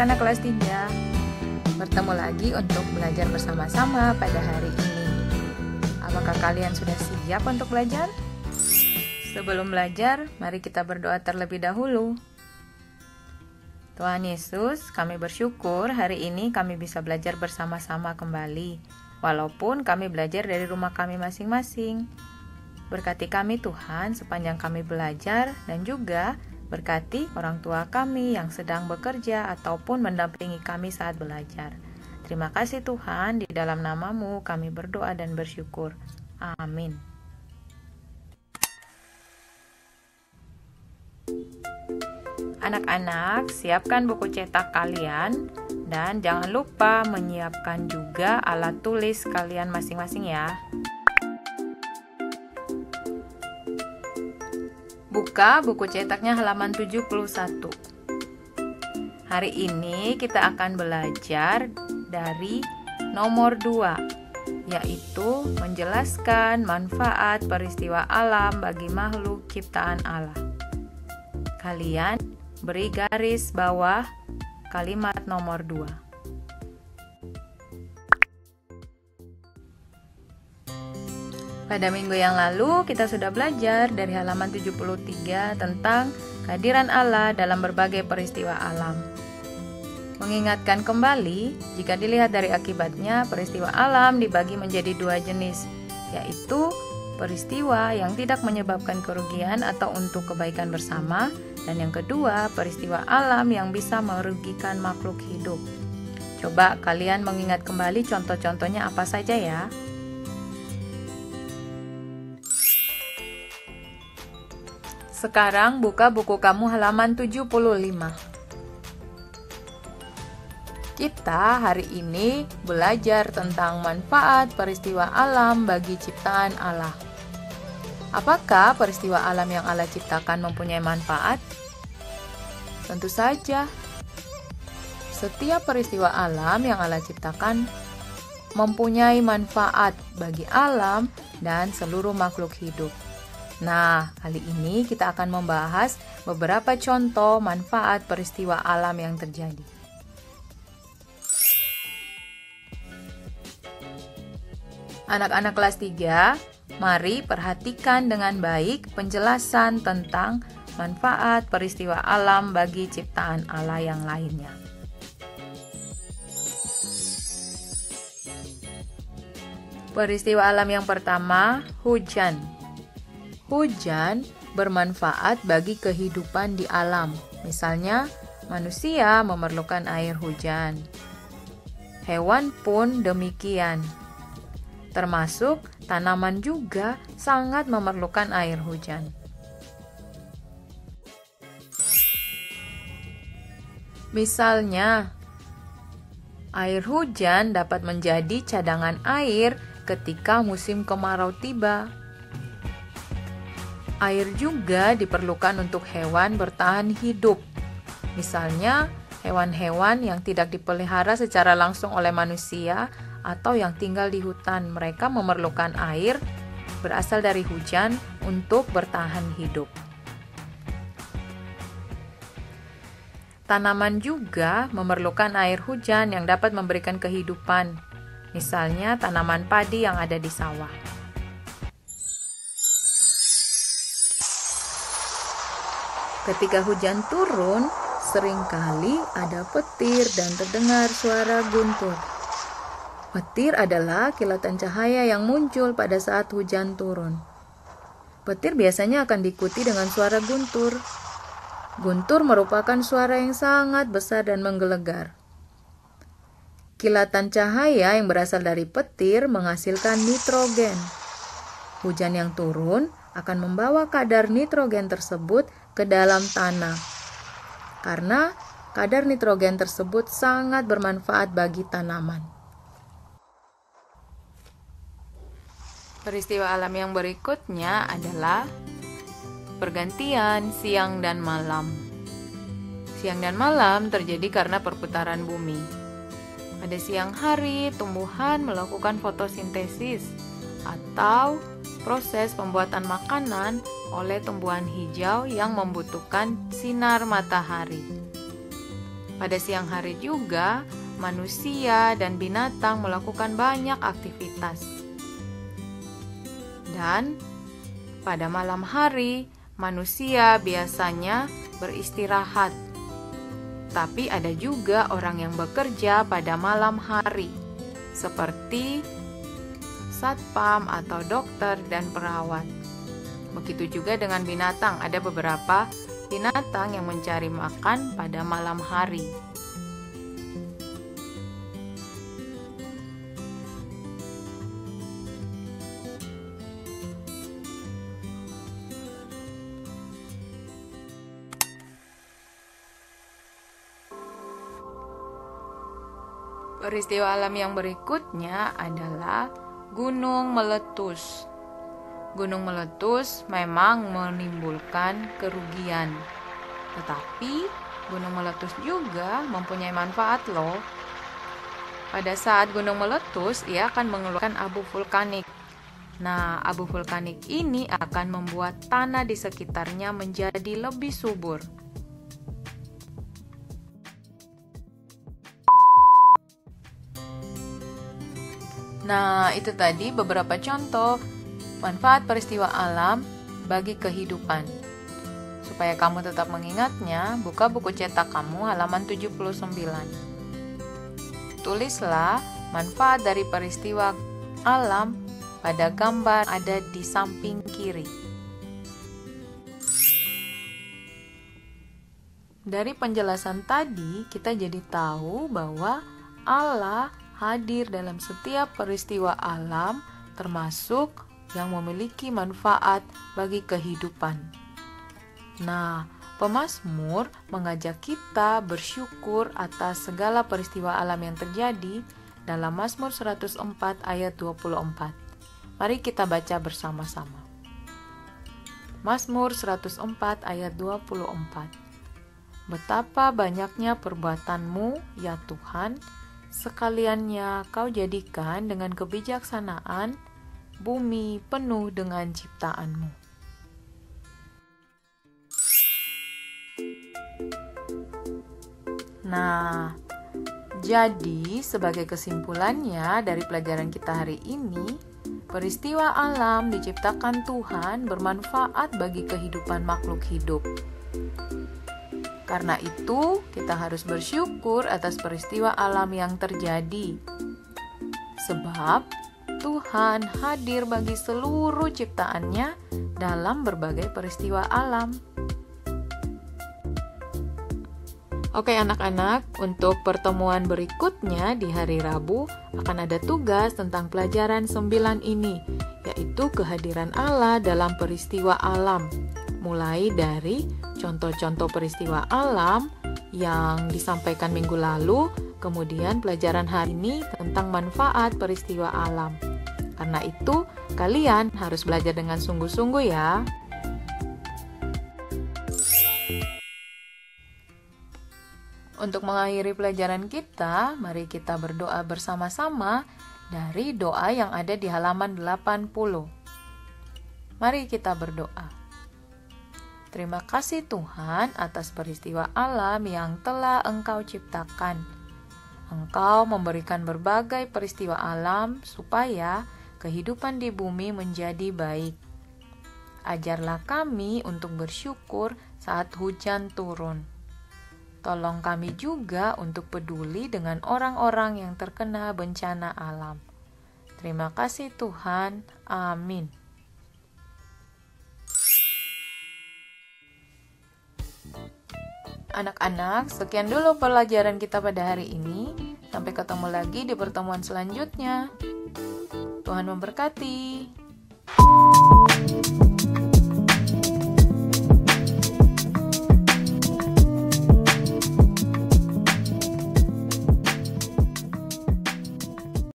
anak-anak kelas 3. Bertemu lagi untuk belajar bersama-sama pada hari ini. Apakah kalian sudah siap untuk belajar? Sebelum belajar, mari kita berdoa terlebih dahulu. Tuhan Yesus, kami bersyukur hari ini kami bisa belajar bersama-sama kembali, walaupun kami belajar dari rumah kami masing-masing. Berkati kami Tuhan sepanjang kami belajar, dan juga berkati orang tua kami yang sedang bekerja ataupun mendampingi kami saat belajar. Terima kasih Tuhan, di dalam nama-Mu kami berdoa dan bersyukur. Amin. Anak-anak, siapkan buku cetak kalian dan jangan lupa menyiapkan juga alat tulis kalian masing-masing ya. Buka buku cetaknya halaman 71. Hari ini kita akan belajar dari nomor 2, yaitu menjelaskan manfaat peristiwa alam bagi makhluk ciptaan Allah. Kalian beri garis bawah kalimat nomor 2. Pada minggu yang lalu kita sudah belajar dari halaman 73 tentang kehadiran Allah dalam berbagai peristiwa alam. Mengingatkan kembali, jika dilihat dari akibatnya, peristiwa alam dibagi menjadi 2 jenis, yaitu peristiwa yang tidak menyebabkan kerugian atau untuk kebaikan bersama, dan yang kedua, peristiwa alam yang bisa merugikan makhluk hidup. Coba kalian mengingat kembali contoh-contohnya apa saja ya. Sekarang buka buku kamu halaman 75. Kita hari ini belajar tentang manfaat peristiwa alam bagi ciptaan Allah. Apakah peristiwa alam yang Allah ciptakan mempunyai manfaat? Tentu saja. Setiap peristiwa alam yang Allah ciptakan mempunyai manfaat bagi alam dan seluruh makhluk hidup. Nah, kali ini kita akan membahas beberapa contoh manfaat peristiwa alam yang terjadi. Anak-anak kelas 3, mari perhatikan dengan baik penjelasan tentang manfaat peristiwa alam bagi ciptaan Allah yang lainnya. Peristiwa alam yang pertama, hujan. Hujan bermanfaat bagi kehidupan di alam. Misalnya, manusia memerlukan air hujan. Hewan pun demikian. Termasuk tanaman juga sangat memerlukan air hujan. Misalnya, air hujan dapat menjadi cadangan air ketika musim kemarau tiba. Air juga diperlukan untuk hewan bertahan hidup. Misalnya, hewan-hewan yang tidak dipelihara secara langsung oleh manusia atau yang tinggal di hutan, mereka memerlukan air berasal dari hujan untuk bertahan hidup. Tanaman juga memerlukan air hujan yang dapat memberikan kehidupan. Misalnya, tanaman padi yang ada di sawah. Ketika hujan turun, seringkali ada petir dan terdengar suara guntur. Petir adalah kilatan cahaya yang muncul pada saat hujan turun. Petir biasanya akan diikuti dengan suara guntur. Guntur merupakan suara yang sangat besar dan menggelegar. Kilatan cahaya yang berasal dari petir menghasilkan nitrogen. Hujan yang turun akan membawa kadar nitrogen tersebut ke dalam tanah. Karena kadar nitrogen tersebut sangat bermanfaat bagi tanaman. Peristiwa alam yang berikutnya adalah pergantian siang dan malam. Siang dan malam terjadi karena perputaran bumi. Pada siang hari, tumbuhan melakukan fotosintesis atau proses pembuatan makanan oleh tumbuhan hijau yang membutuhkan sinar matahari. Pada siang hari juga, manusia dan binatang melakukan banyak aktivitas. Dan pada malam hari, manusia biasanya beristirahat. Tapi ada juga orang yang bekerja pada malam hari, seperti satpam atau dokter dan perawat. Begitu juga dengan binatang, ada beberapa binatang yang mencari makan pada malam hari. Peristiwa alam yang berikutnya adalah gunung meletus. Gunung meletus memang menimbulkan kerugian, tetapi gunung meletus juga mempunyai manfaat loh. Pada saat gunung meletus, ia akan mengeluarkan abu vulkanik. Nah, abu vulkanik ini akan membuat tanah di sekitarnya menjadi lebih subur. Nah, itu tadi beberapa contoh manfaat peristiwa alam bagi kehidupan. Supaya kamu tetap mengingatnya, buka buku cetak kamu halaman 79. Tulislah manfaat dari peristiwa alam pada gambar ada di samping kiri. Dari penjelasan tadi, kita jadi tahu bahwa Allah hadir dalam setiap peristiwa alam, termasuk yang memiliki manfaat bagi kehidupan. Nah, pemazmur mengajak kita bersyukur atas segala peristiwa alam yang terjadi dalam Mazmur 104 ayat 24. Mari kita baca bersama-sama. Mazmur 104 ayat 24. Betapa banyaknya perbuatanmu, ya Tuhan, sekaliannya kau jadikan dengan kebijaksanaan bumi penuh dengan ciptaanmu. Nah, jadi sebagai kesimpulannya dari pelajaran kita hari ini, peristiwa alam diciptakan Tuhan bermanfaat bagi kehidupan makhluk hidup. Karena itu, kita harus bersyukur atas peristiwa alam yang terjadi. Sebab Tuhan hadir bagi seluruh ciptaannya dalam berbagai peristiwa alam. Oke anak-anak, untuk pertemuan berikutnya di hari Rabu akan ada tugas tentang pelajaran 9 ini, yaitu kehadiran Allah dalam peristiwa alam. Mulai dari contoh-contoh peristiwa alam yang disampaikan minggu lalu, kemudian pelajaran hari ini tentang manfaat peristiwa alam. Karena itu, kalian harus belajar dengan sungguh-sungguh ya. Untuk mengakhiri pelajaran kita, mari kita berdoa bersama-sama dari doa yang ada di halaman 80. Mari kita berdoa. Terima kasih Tuhan atas peristiwa alam yang telah Engkau ciptakan. Engkau memberikan berbagai peristiwa alam supaya kehidupan di bumi menjadi baik. Ajarlah kami untuk bersyukur saat hujan turun. Tolong kami juga untuk peduli dengan orang-orang yang terkena bencana alam. Terima kasih Tuhan. Amin. Anak-anak, sekian dulu pelajaran kita pada hari ini. Sampai ketemu lagi di pertemuan selanjutnya. Tuhan memberkati.